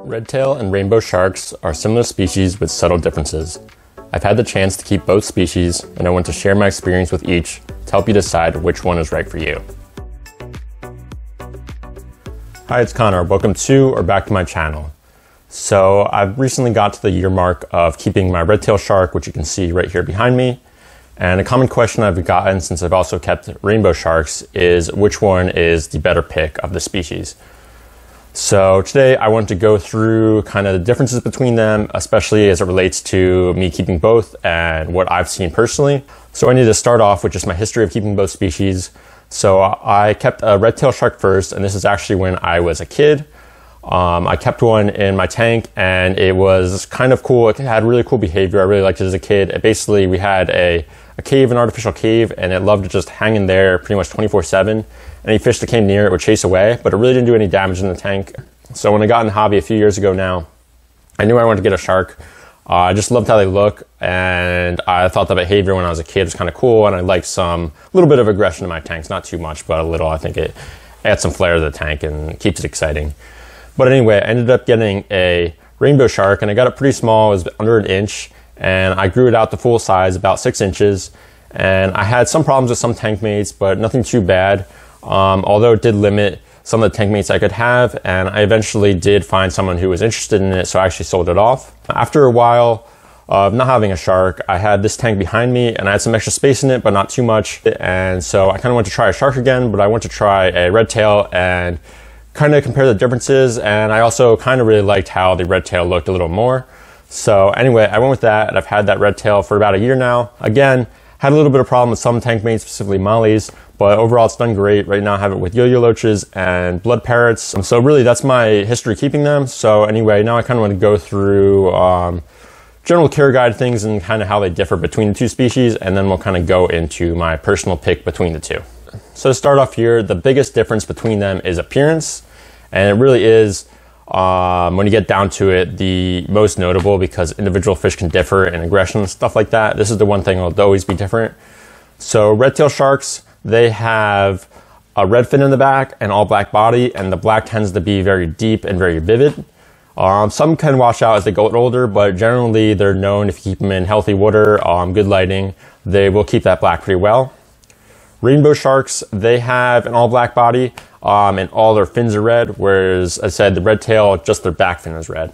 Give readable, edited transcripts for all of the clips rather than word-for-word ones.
Redtail and rainbow sharks are similar species with subtle differences. I've had the chance to keep both species, and I want to share my experience with each to help you decide which one is right for you. Hi, it's Connor. Welcome to or back to my channel. So I've recently got to the year mark of keeping my redtail shark, which you can see right here behind me. And a common question I've gotten since I've also kept rainbow sharks is which one is the better pick of the species. So today I want to go through kind of the differences between them, especially as it relates to me keeping both and what I've seen personally. So I need to start off with just my history of keeping both species. So I kept a redtail shark first, and this is actually when I was a kid. I kept one in my tank, and it was kind of cool. It had really cool behavior. I really liked it as a kid. Basically, we had a cave, an artificial cave, and it loved to just hang in there pretty much 24/7. Any fish that came near it would chase away, but it really didn't do any damage in the tank. So when I got in the hobby a few years ago now, I knew I wanted to get a shark. I just loved how they look, and I thought the behavior when I was a kid was kind of cool, and I liked a little bit of aggression in my tanks. Not too much, but a little. I think it adds some flair to the tank and keeps it exciting. But anyway, I ended up getting a rainbow shark, and I got it pretty small. It was under an inch, and I grew it out to full size, about 6 inches. And I had some problems with some tank mates, but nothing too bad. Although it did limit some of the tank mates I could have, and I eventually did find someone who was interested in it, so I actually sold it off. After a while of not having a shark, I had this tank behind me, and I had some extra space in it, but not too much. And so I kind of went to try a shark again, but I went to try a redtail and kind of compare the differences, and I also kind of really liked how the redtail looked a little more. So anyway, I went with that, and I've had that redtail for about a year now. Again, had a little bit of problem with some tank mates, specifically mollies, but overall it's done great. Right now I have it with yo-yo loaches and blood parrots. So really that's my history keeping them. So anyway, now I kind of want to go through general care guide things and kind of how they differ between the two species, and then we'll kind of go into my personal pick between the two. So to start off here, the biggest difference between them is appearance, and it really is, when you get down to it, the most notable, because individual fish can differ in aggression and stuff like that. This is the one thing that'll always be different. So redtail sharks, they have a red fin in the back and all black body, and the black tends to be very deep and very vivid. Some can wash out as they get older, but generally they're known, if you keep them in healthy water, good lighting, they will keep that black pretty well. Rainbow sharks, they have an all black body, and all their fins are red, whereas, as I said, the redtail, just their back fin is red.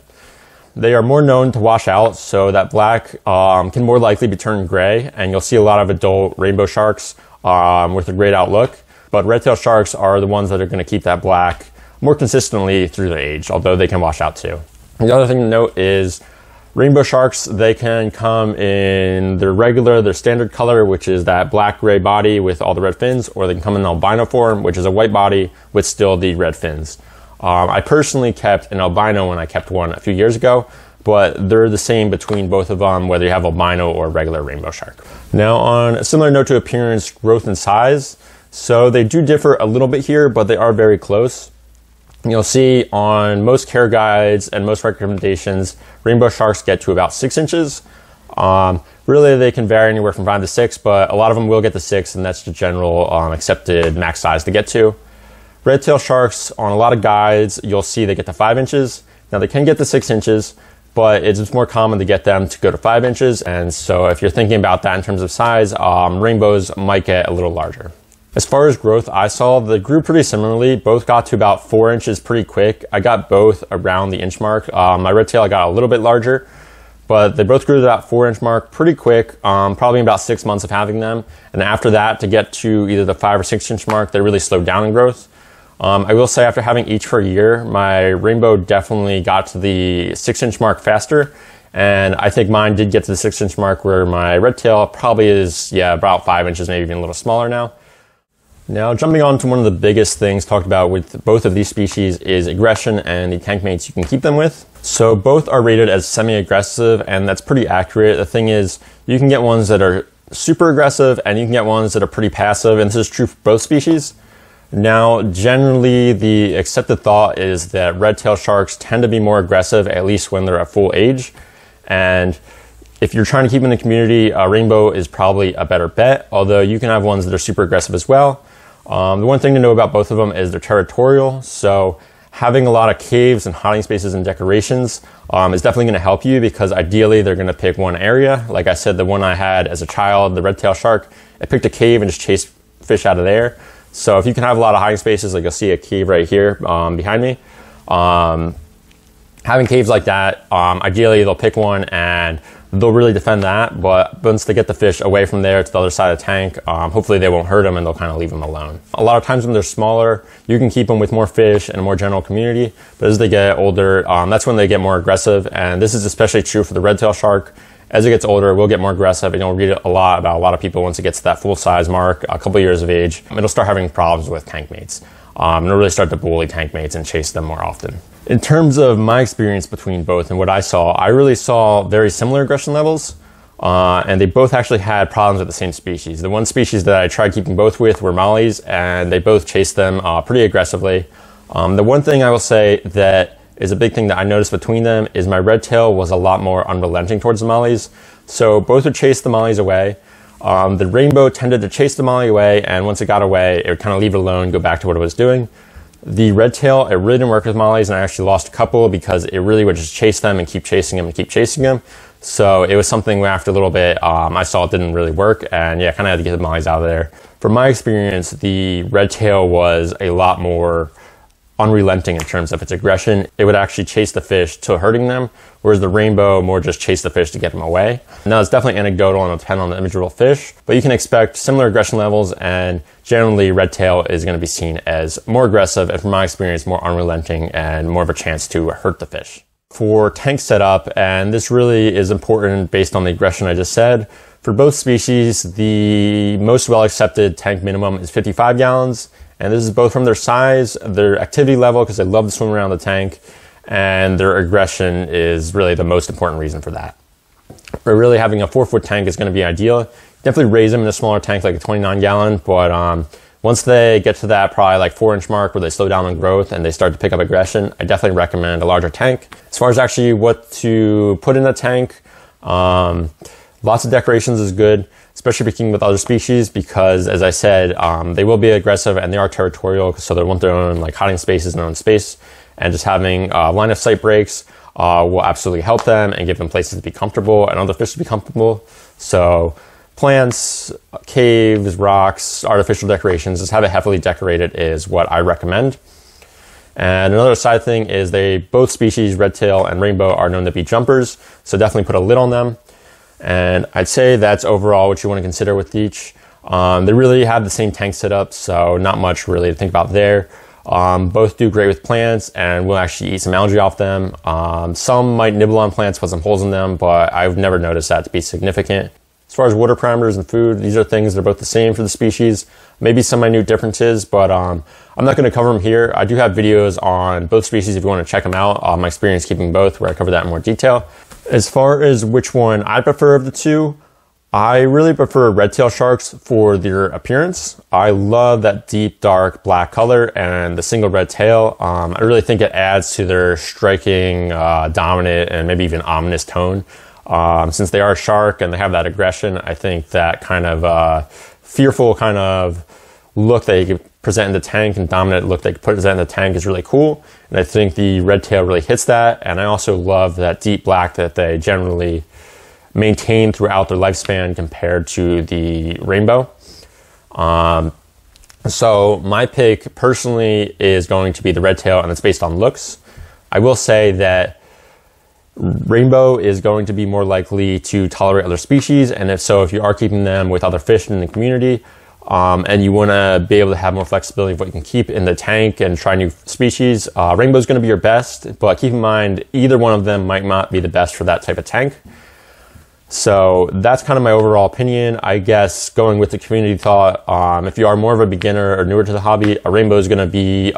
They are more known to wash out, so that black can more likely be turned gray, and you'll see a lot of adult rainbow sharks with a grayed out look. But redtail sharks are the ones that are going to keep that black more consistently through their age, although they can wash out too. The other thing to note is rainbow sharks, they can come in their standard color, which is that black gray body with all the red fins, or they can come in albino form, which is a white body with still the red fins. I personally kept an albino when I kept one a few years ago, but they're the same between both of them, whether you have albino or regular rainbow shark. Now, on a similar note to appearance, growth and size, so they do differ a little bit here, but they are very close. You'll see on most care guides and most recommendations, rainbow sharks get to about 6 inches. Really, they can vary anywhere from 5 to 6, but a lot of them will get to 6, and that's the general accepted max size to get to. Redtail sharks, on a lot of guides, you'll see they get to 5 inches. Now, they can get to 6 inches, but it's more common to get them to go to 5 inches. And so if you're thinking about that in terms of size, rainbows might get a little larger. As far as growth, I saw they grew pretty similarly. Both got to about 4 inches pretty quick. I got both around the inch mark. My redtail, I got a little bit larger, but they both grew to that 4 inch mark pretty quick, probably about 6 months of having them. And after that, to get to either the 5 or 6 inch mark, they really slowed down in growth. I will say, after having each for a year, my rainbow definitely got to the 6 inch mark faster. And I think mine did get to the 6 inch mark, where my redtail probably is, about 5 inches, maybe even a little smaller now. Now, jumping on to one of the biggest things talked about with both of these species is aggression and the tank mates you can keep them with. So both are rated as semi-aggressive, and that's pretty accurate. The thing is, you can get ones that are super aggressive, and you can get ones that are pretty passive, and this is true for both species. Now, generally, the accepted thought is that redtail sharks tend to be more aggressive, at least when they're at full age. And if you're trying to keep them in the community, a rainbow is probably a better bet, although you can have ones that are super aggressive as well. The one thing to know about both of them is they're territorial. So having a lot of caves and hiding spaces and decorations is definitely going to help you, because ideally they're going to pick one area. Like I said, the one I had as a child, the red-tailed shark, it picked a cave and just chased fish out of there. So if you can have a lot of hiding spaces, like you'll see a cave right here behind me, having caves like that, ideally they'll pick one and they'll really defend that. But once they get the fish away from there to the other side of the tank, hopefully they won't hurt them and they'll kind of leave them alone. A lot of times when they're smaller, you can keep them with more fish and a more general community. But as they get older, that's when they get more aggressive. And this is especially true for the red-tailed shark. As it gets older, it will get more aggressive, and you'll read a lot about a lot of people once it gets to that full size mark, a couple years of age, it'll start having problems with tank mates. And it'll really start to bully tank mates and chase them more often. In terms of my experience between both and what I saw, I really saw very similar aggression levels, and they both actually had problems with the same species. The one species that I tried keeping both with were mollies, and they both chased them pretty aggressively. The one thing I will say that is a big thing that I noticed between them is my red tail was a lot more unrelenting towards the mollies. So both would chase the mollies away. The rainbow tended to chase the molly away, and once it got away, it would kind of leave it alone, go back to what it was doing. The red tail, it really didn't work with mollies, and I actually lost a couple because it really would just chase them and keep chasing them and keep chasing them. So it was something where after a little bit, I saw it didn't really work, and yeah, kind of had to get the mollies out of there. From my experience, the red tail was a lot more unrelenting in terms of its aggression. It would actually chase the fish till hurting them, whereas the rainbow more just chase the fish to get them away. Now, it's definitely anecdotal and it'll depend on the individual fish, but you can expect similar aggression levels, and generally red tail is going to be seen as more aggressive, and from my experience, more unrelenting and more of a chance to hurt the fish. For tank setup, and this really is important based on the aggression I just said, for both species, the most well-accepted tank minimum is 55 gallons. And this is both from their size, their activity level, because they love to swim around the tank, and their aggression is really the most important reason for that. But really having a 4-foot tank is going to be ideal. Definitely raise them in a smaller tank like a 29 gallon, but once they get to that probably like 4-inch mark where they slow down in growth and they start to pick up aggression, I definitely recommend a larger tank. As far as actually what to put in a tank, lots of decorations is good, especially picking with other species, because as I said, they will be aggressive and they are territorial, so they want their own like hiding spaces and their own space, and just having line of sight breaks will absolutely help them and give them places to be comfortable and other fish to be comfortable. So plants, caves, rocks, artificial decorations, just have it heavily decorated is what I recommend. And another side thing is both species, red tail and rainbow, are known to be jumpers, so definitely put a lid on them. And I'd say that's overall what you want to consider with each. They really have the same tank setup, so not much really to think about there. Both do great with plants, and we'll actually eat some algae off them. Some might nibble on plants, put some holes in them, but I've never noticed that to be significant. As far as water parameters and food, these are things that are both the same for the species. Maybe some minute differences, but I'm not going to cover them here. I do have videos on both species if you want to check them out. My experience keeping both, where I cover that in more detail. As far as which one I prefer of the two, I really prefer red-tailed sharks for their appearance. I love that deep, dark black color and the single red tail. I really think it adds to their striking, dominant, and maybe even ominous tone. Since they are a shark and they have that aggression, I think that kind of fearful kind of look that you could present in the tank and dominant look they could present in the tank is really cool. And I think the red tail really hits that. And I also love that deep black that they generally maintain throughout their lifespan compared to the rainbow. So my pick personally is going to be the red tail, and it's based on looks. I will say that rainbow is going to be more likely to tolerate other species, and if you are keeping them with other fish in the community, and you want to be able to have more flexibility of what you can keep in the tank and try new species, rainbow is going to be your best, but keep in mind either one of them might not be the best for that type of tank. So that's kind of my overall opinion. I guess going with the community thought, if you are more of a beginner or newer to the hobby, a rainbow is going to be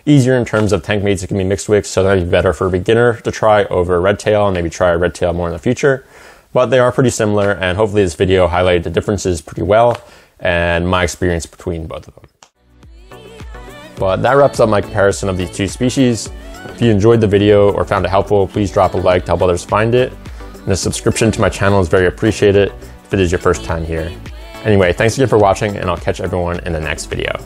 easier in terms of tank mates it can be mixed with, so that would be better for a beginner to try over a red tail, and maybe try a red tail more in the future. But they are pretty similar, and hopefully this video highlighted the differences pretty well and my experience between both of them. But that wraps up my comparison of these two species. If you enjoyed the video or found it helpful, please drop a like to help others find it. And a subscription to my channel is very appreciated if it is your first time here. Anyway, thanks again for watching, and I'll catch everyone in the next video.